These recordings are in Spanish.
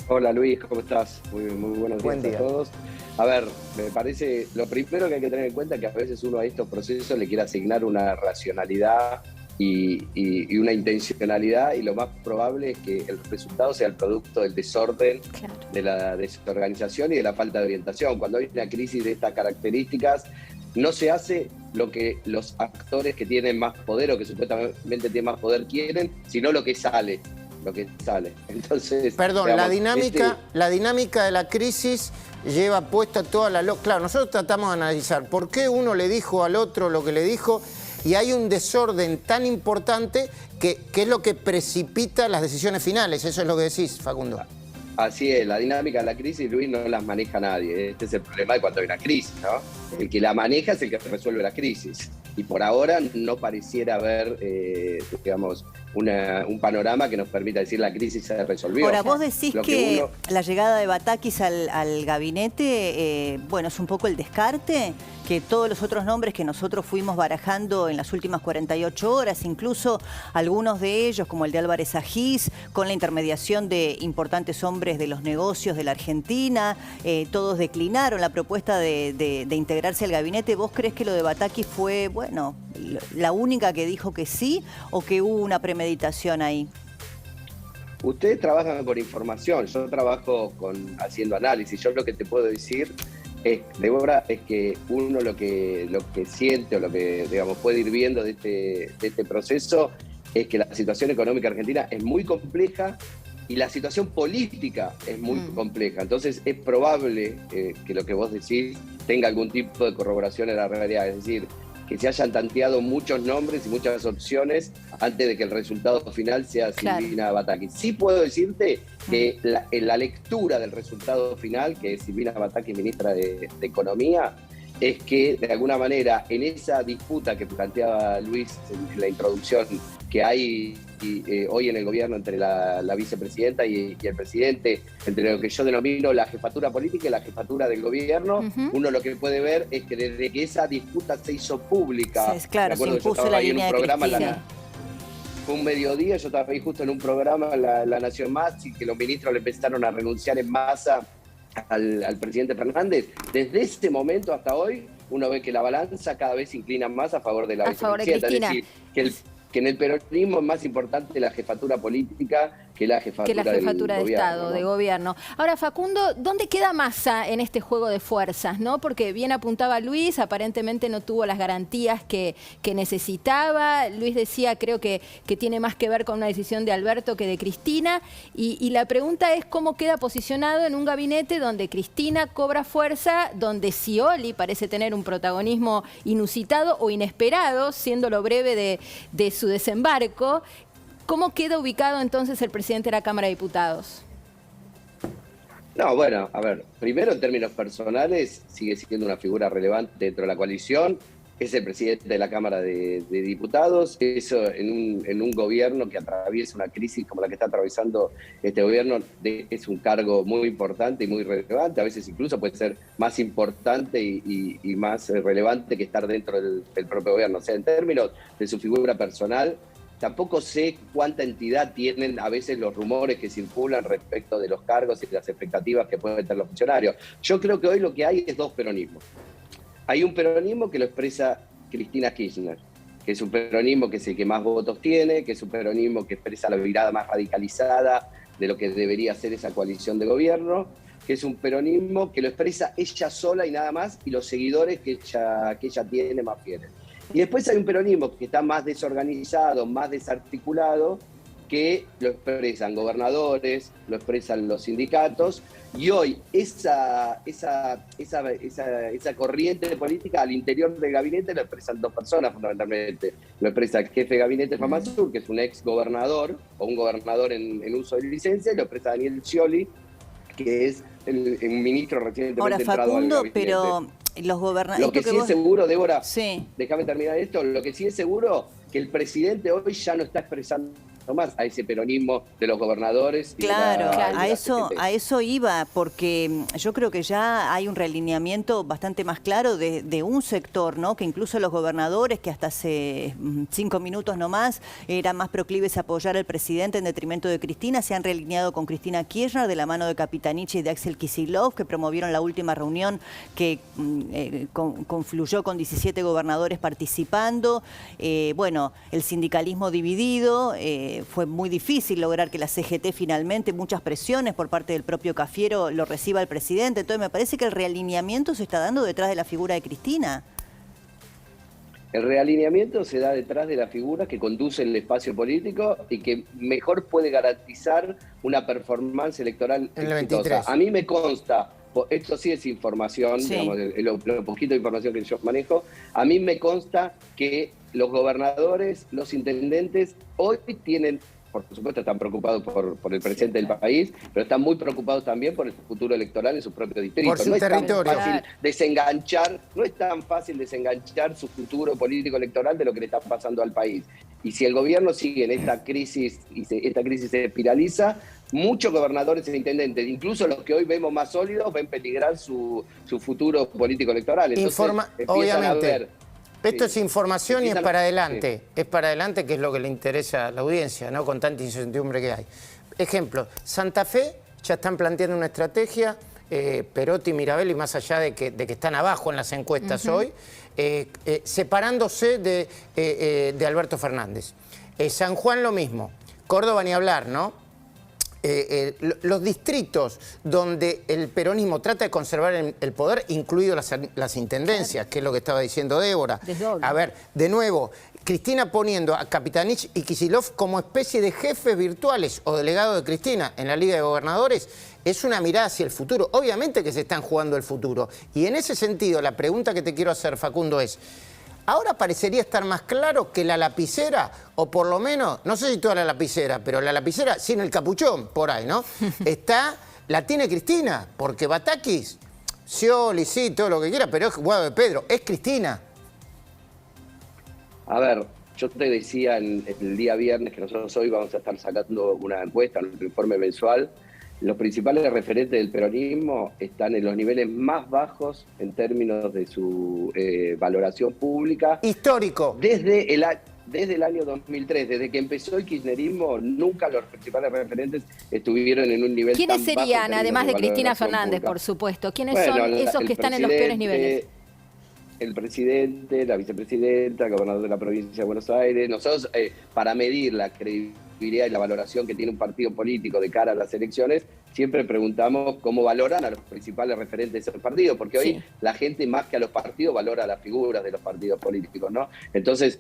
Hola Luis, ¿cómo estás? Muy buenos días a todos. A ver, me parece, lo primero que hay que tener en cuenta es que a veces uno a estos procesos le quiere asignar una racionalidad y una intencionalidad, y lo más probable es que el resultado sea el producto del desorden, de la desorganización y de la falta de orientación. Cuando hay una crisis de estas características, no se hace lo que los actores que tienen más poder o que supuestamente tienen más poder quieren, sino lo que sale. Entonces, perdón, digamos, la dinámica de la crisis lleva puesta toda la... Claro, nosotros tratamos de analizar por qué uno le dijo al otro lo que le dijo, y hay un desorden tan importante que es lo que precipita las decisiones finales. Eso es lo que decís, Facundo. Así es, la dinámica de la crisis, Luis, no las maneja nadie. Este es el problema de cuando hay una crisis, ¿no? El que la maneja es el que resuelve la crisis. Y por ahora no pareciera haber, digamos, un panorama que nos permita decir la crisis se resolvió. Ahora, vos decís que la llegada de Batakis al gabinete, bueno, es un poco el descarte, que todos los otros nombres que nosotros fuimos barajando en las últimas 48 horas, incluso algunos de ellos, como el de Álvarez Agis, con la intermediación de importantes hombres de los negocios de la Argentina, todos declinaron la propuesta de integrarse al gabinete. ¿Vos crees que lo de Batakis fue, bueno, la única que dijo que sí, o que hubo una premeditación ahí? Ustedes trabajan con información, yo trabajo haciendo análisis. Yo lo que te puedo decir Débora, es que uno lo que siente o lo que, digamos, puede ir viendo de este proceso es que la situación económica argentina es muy compleja y la situación política es muy compleja. Entonces es probable que lo que vos decís tenga algún tipo de corroboración en la realidad. Es decir, que se hayan tanteado muchos nombres y muchas opciones antes de que el resultado final sea Silvina Batakis. Sí puedo decirte que la lectura del resultado final, que es Silvina Batakis, ministra de Economía, es que de alguna manera en esa disputa que planteaba Luis en la introducción que hay hoy en el gobierno entre la vicepresidenta y el presidente, entre lo que yo denomino la jefatura política y la jefatura del gobierno, uno lo que puede ver es que desde que esa disputa se hizo pública, claro, se impuso la línea de Cristina. Fue un mediodía, yo estaba ahí justo en un programa, La Nación Más, y que los ministros le empezaron a renunciar en masa al presidente Fernández. Desde ese momento hasta hoy, uno ve que la balanza cada vez se inclina más a favor de la vicepresidenta. Es decir, que en el peronismo es más importante la jefatura política que la jefatura de Estado, de gobierno. Ahora, Facundo, ¿dónde queda Massa en este juego de fuerzas, ¿no? Porque bien apuntaba Luis, aparentemente no tuvo las garantías que necesitaba. Luis decía, creo que tiene más que ver con una decisión de Alberto que de Cristina. Y la pregunta es cómo queda posicionado en un gabinete donde Cristina cobra fuerza, donde Scioli parece tener un protagonismo inusitado o inesperado, siendo lo breve de su desembarco. ¿Cómo queda ubicado entonces el presidente de la Cámara de Diputados? No, bueno, a ver, primero en términos personales sigue siendo una figura relevante dentro de la coalición, es el presidente de la Cámara de Diputados. Eso en un gobierno que atraviesa una crisis como la que está atravesando este gobierno es un cargo muy importante y muy relevante, a veces incluso puede ser más importante y más relevante que estar dentro del propio gobierno. O sea, en términos de su figura personal, tampoco sé cuánta entidad tienen a veces los rumores que circulan respecto de los cargos y las expectativas que pueden tener los funcionarios. Yo creo que hoy lo que hay es dos peronismos. Hay un peronismo que lo expresa Cristina Kirchner, que es un peronismo que es el que más votos tiene, que es un peronismo que expresa la mirada más radicalizada de lo que debería ser esa coalición de gobierno, que es un peronismo que lo expresa ella sola y nada más, y los seguidores que ella tiene más fieles. Y después hay un peronismo que está más desorganizado, más desarticulado, que lo expresan gobernadores, lo expresan los sindicatos, y hoy esa corriente política al interior del gabinete lo expresan dos personas fundamentalmente. Lo expresa el jefe de gabinete Famassur, que es un ex gobernador o un gobernador en uso de licencia, y lo expresa Daniel Scioli, que es un ministro recientemente entrado al gabinete. Pero los gobernadores... Lo que sí es seguro, Débora, déjame terminar esto, lo que sí es seguro que el presidente hoy ya no está expresando más a ese peronismo de los gobernadores. Claro, a eso iba, porque yo creo que ya hay un realineamiento bastante más claro de un sector, ¿no? Que incluso los gobernadores, que hasta hace 5 minutos nomás eran más proclives a apoyar al presidente en detrimento de Cristina, se han realineado con Cristina Kirchner de la mano de Capitanich y de Axel Kicillof, que promovieron la última reunión que confluyó con 17 gobernadores participando. Bueno, el sindicalismo dividido, fue muy difícil lograr que la CGT finalmente, muchas presiones por parte del propio Cafiero, lo reciba el presidente. Entonces me parece que el realineamiento se está dando detrás de la figura de Cristina. El realineamiento se da detrás de la figura que conduce el espacio político y que mejor puede garantizar una performance electoral exitosa. A mí me consta, esto sí es información, sí, digamos, lo poquito de información que yo manejo, a mí me consta que los gobernadores, los intendentes, hoy tienen, por supuesto están preocupados por el presente del país, pero están muy preocupados también por el futuro electoral en su propio distrito. Por su territorio. No es tan fácil desenganchar su futuro político electoral de lo que le está pasando al país. Y si el gobierno sigue en esta crisis, y esta crisis se espiraliza, muchos gobernadores e intendentes, incluso los que hoy vemos más sólidos, ven peligrar su futuro político electoral. Entonces, obviamente. Esto es información y es para adelante. Sí. Es para adelante, que es lo que le interesa a la audiencia, ¿no? Con tanta incertidumbre que hay. Ejemplo, Santa Fe ya están planteando una estrategia, Perotti y Mirabelli, más allá de que están abajo en las encuestas hoy, separándose de Alberto Fernández. San Juan lo mismo. Córdoba ni hablar, ¿no? Los distritos donde el peronismo trata de conservar el poder, incluido las intendencias, que es lo que estaba diciendo Débora. A ver, de nuevo, Cristina poniendo a Capitanich y Kicillof como especie de jefes virtuales o delegados de Cristina en la Liga de Gobernadores, es una mirada hacia el futuro. Obviamente que se están jugando el futuro. Y en ese sentido, la pregunta que te quiero hacer, Facundo, es... Ahora parecería estar más claro que la lapicera, o por lo menos, no sé si toda la lapicera, pero la lapicera sin el capuchón, por ahí, ¿no? La tiene Cristina, porque Batakis, Scioli, sí, todo lo que quiera, pero es Guado de Pedro, es Cristina. A ver, yo te decía el día viernes que nosotros hoy vamos a estar sacando una encuesta, un informe mensual. Los principales referentes del peronismo están en los niveles más bajos en términos de su valoración pública. Histórico. Desde el año 2003, desde que empezó el kirchnerismo, nunca los principales referentes estuvieron en un nivel tan bajo. ¿Quiénes serían, además de Cristina Fernández, por supuesto? ¿Quiénes son esos que están en los peores niveles? El presidente, la vicepresidenta, el gobernador de la provincia de Buenos Aires. Nosotros, para medir la credibilidad y la valoración que tiene un partido político de cara a las elecciones, siempre preguntamos cómo valoran a los principales referentes de esos partidos, porque hoy la gente más que a los partidos valora a las figuras de los partidos políticos, ¿no? Entonces,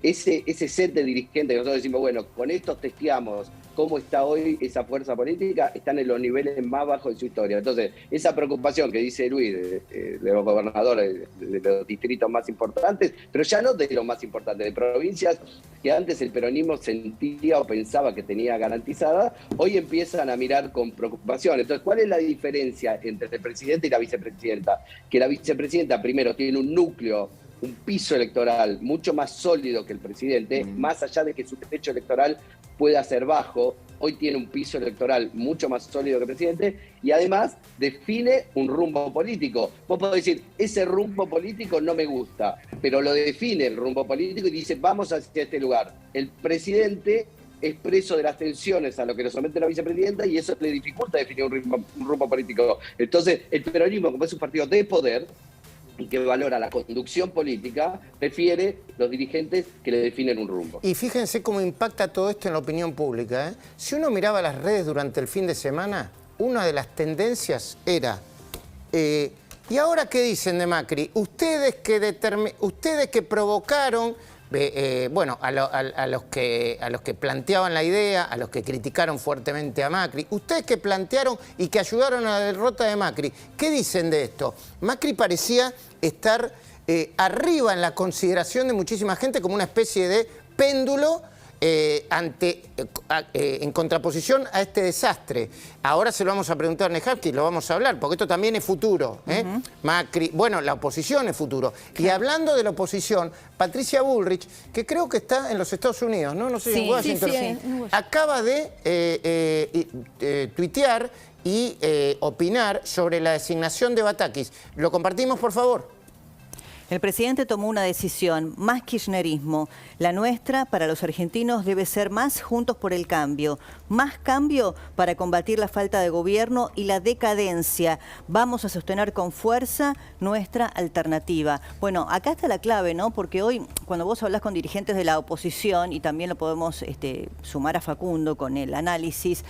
ese set de dirigentes que nosotros decimos, bueno, con estos testeamos cómo está hoy esa fuerza política, están en los niveles más bajos de su historia. Entonces, esa preocupación que dice Luis de los gobernadores de los distritos más importantes, pero ya no de los más importantes, de provincias que antes el peronismo sentía o pensaba que tenía garantizada, hoy empiezan a mirar con preocupación. Entonces, ¿cuál es la diferencia entre el presidente y la vicepresidenta? Que la vicepresidenta primero tiene un núcleo, un piso electoral mucho más sólido que el presidente, más allá de que su techo electoral pueda ser bajo, hoy tiene un piso electoral mucho más sólido que el presidente y además define un rumbo político. Vos podés decir, ese rumbo político no me gusta, pero lo define el rumbo político y dice, vamos hacia este lugar. El presidente es preso de las tensiones a lo que lo somete la vicepresidenta y eso le dificulta definir un rumbo político. Entonces, el peronismo, como es un partido de poder, y que valora la conducción política, prefiere los dirigentes que le definen un rumbo. Y fíjense cómo impacta todo esto en la opinión pública, ¿eh? Si uno miraba las redes durante el fin de semana, una de las tendencias era, ¿y ahora qué dicen de Macri? Ustedes que provocaron, bueno, a los que planteaban la idea, a los que criticaron fuertemente a Macri, ustedes que plantearon y que ayudaron a la derrota de Macri, ¿qué dicen de esto? Macri parecía estar arriba en la consideración de muchísima gente como una especie de péndulo en contraposición a este desastre. Ahora se lo vamos a preguntar a Nejarski, lo vamos a hablar, porque esto también es futuro. Macri, bueno, la oposición es futuro. Y hablando de la oposición, Patricia Bullrich, que creo que está en los Estados Unidos, ¿no? No sé si en Washington. Acaba de tuitear y opinar sobre la designación de Batakis. ¿Lo compartimos, por favor? El presidente tomó una decisión, más kirchnerismo. La nuestra, para los argentinos, debe ser más Juntos por el Cambio. Más cambio para combatir la falta de gobierno y la decadencia. Vamos a sostener con fuerza nuestra alternativa. Bueno, acá está la clave, ¿no? Porque hoy, cuando vos hablás con dirigentes de la oposición, y también lo podemos sumar a Facundo con el análisis,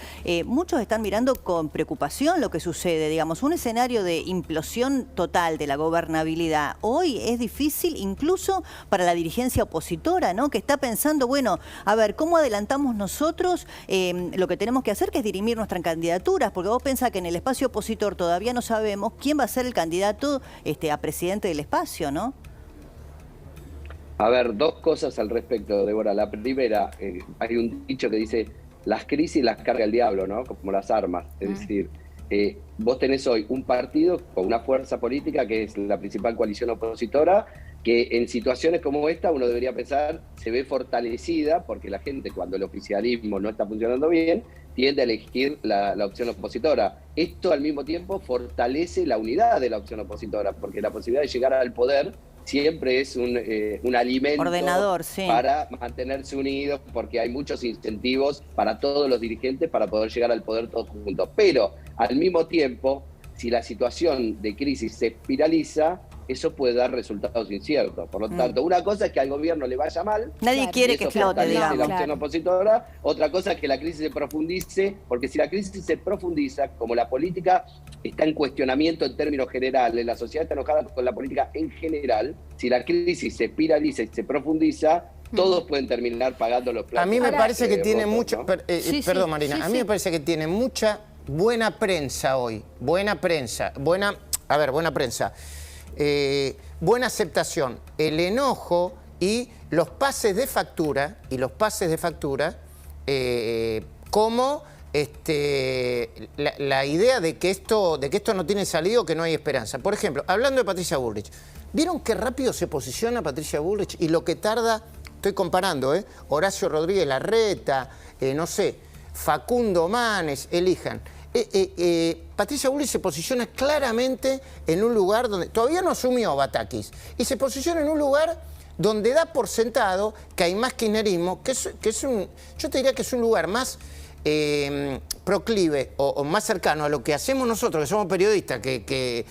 muchos están mirando con preocupación lo que sucede, digamos, un escenario de implosión total de la gobernabilidad. Hoy es difícil incluso para la dirigencia opositora, ¿no? Que está pensando, bueno, a ver, ¿cómo adelantamos nosotros lo que tenemos que hacer, que es dirimir nuestras candidaturas? Porque vos pensás que en el espacio opositor todavía no sabemos quién va a ser el candidato a presidente del espacio, ¿no? A ver, dos cosas al respecto, Débora. La primera, hay un dicho que dice, las crisis las carga el diablo, ¿no? Como las armas. Es decir, vos tenés hoy un partido con una fuerza política que es la principal coalición opositora, que en situaciones como esta uno debería pensar se ve fortalecida porque la gente, cuando el oficialismo no está funcionando bien, tiende a elegir la opción opositora. Esto al mismo tiempo fortalece la unidad de la opción opositora, porque la posibilidad de llegar al poder siempre es un alimento ordenador, sí, para mantenerse unidos, porque hay muchos incentivos para todos los dirigentes para poder llegar al poder todos juntos. Pero al mismo tiempo, si la situación de crisis se espiraliza, eso puede dar resultados inciertos. Por lo tanto, una cosa es que al gobierno le vaya mal. Nadie quiere que flote, digamos. La opción opositora. Otra cosa es que la crisis se profundice, porque si la crisis se profundiza, como la política está en cuestionamiento en términos generales, la sociedad está enojada con la política en general, si la crisis se espiraliza y se profundiza, todos pueden terminar pagando los platos. A mí me parece que tiene votos, mucho... ¿no? Perdón, Marina. A mí me parece que tiene mucha buena prensa hoy. Buena prensa. Buena aceptación, el enojo y los pases de factura, como la idea de que esto no tiene salida o que no hay esperanza. Por ejemplo, hablando de Patricia Bullrich, ¿vieron qué rápido se posiciona Patricia Bullrich y lo que tarda? Estoy comparando, Horacio Rodríguez Larreta, no sé, Facundo Manes, elijan. Patricia Bullrich se posiciona claramente en un lugar donde todavía no asumió Batakis y se posiciona en un lugar donde da por sentado que hay más kirchnerismo, que es yo te diría que es un lugar más proclive o más cercano a lo que hacemos nosotros, que somos periodistas, que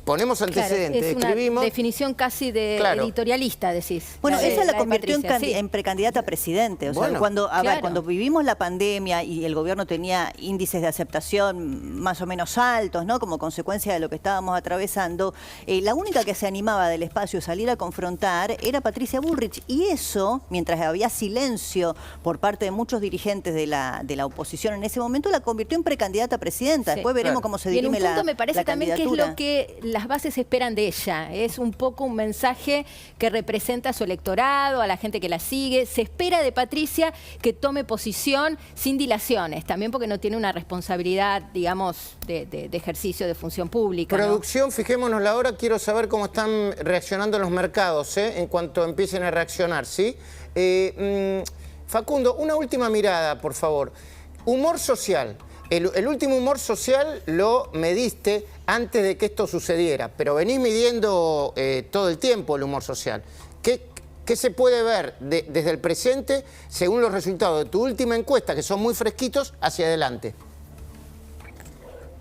ponemos antecedentes, claro, es escribimos. Una definición casi de editorialista, decís. Bueno, esa la convirtió Patricia, en precandidata a presidente. O sea, bueno, cuando vivimos la pandemia y el gobierno tenía índices de aceptación más o menos altos, ¿no? Como consecuencia de lo que estábamos atravesando, la única que se animaba del espacio a salir a confrontar era Patricia Bullrich. Y eso, mientras había silencio por parte de muchos dirigentes de la oposición en ese momento, la convirtió en precandidata a presidenta. Después veremos cómo se dirime la candidatura. Y en un punto me parece también que es lo que las bases esperan de ella. Es un poco un mensaje que representa a su electorado, a la gente que la sigue. Se espera de Patricia que tome posición sin dilaciones, también porque no tiene una responsabilidad, digamos, de ejercicio de función pública. Producción, ¿no? Fijémonos la hora, quiero saber cómo están reaccionando los mercados, en cuanto empiecen a reaccionar, ¿sí? Facundo, una última mirada, por favor. Humor social. El último humor social lo mediste antes de que esto sucediera, pero venís midiendo todo el tiempo el humor social. ¿Qué se puede ver desde el presente según los resultados de tu última encuesta, que son muy fresquitos, hacia adelante?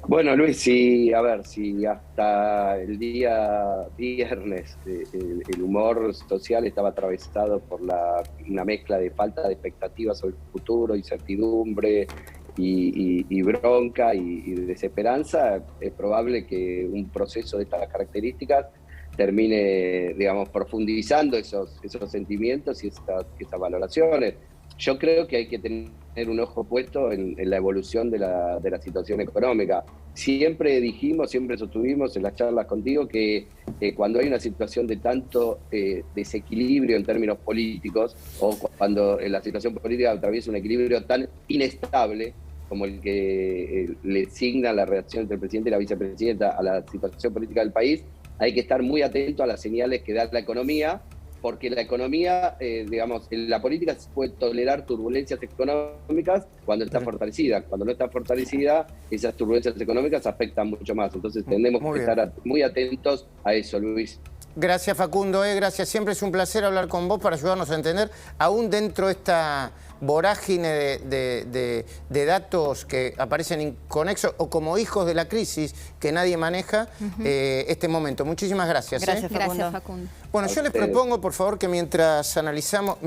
Bueno, Luis, si hasta el día viernes el humor social estaba atravesado por una mezcla de falta de expectativas sobre el futuro, incertidumbre y bronca y desesperanza, es probable que un proceso de estas características termine, digamos, profundizando esos sentimientos y esas valoraciones. yo creo que hay que tener un ojo puesto en la evolución de la situación económica. Siempre dijimos, siempre sostuvimos en las charlas contigo que cuando hay una situación de tanto desequilibrio en términos políticos, o cuando la situación política atraviesa un equilibrio tan inestable como el que le asigna la reacción entre el presidente y la vicepresidenta a la situación política del país, hay que estar muy atento a las señales que da la economía, porque la economía, digamos, la política puede tolerar turbulencias económicas cuando está fortalecida. Cuando no está fortalecida, esas turbulencias económicas afectan mucho más. Entonces tenemos que estar muy atentos a eso, Luis. Gracias, Facundo. Gracias. Siempre es un placer hablar con vos para ayudarnos a entender, aún dentro de esta vorágine de datos que aparecen inconexos o como hijos de la crisis que nadie maneja, este momento. Muchísimas gracias. Gracias, Facundo. Gracias, Facundo. Bueno, yo les propongo, por favor, que mientras analizamos...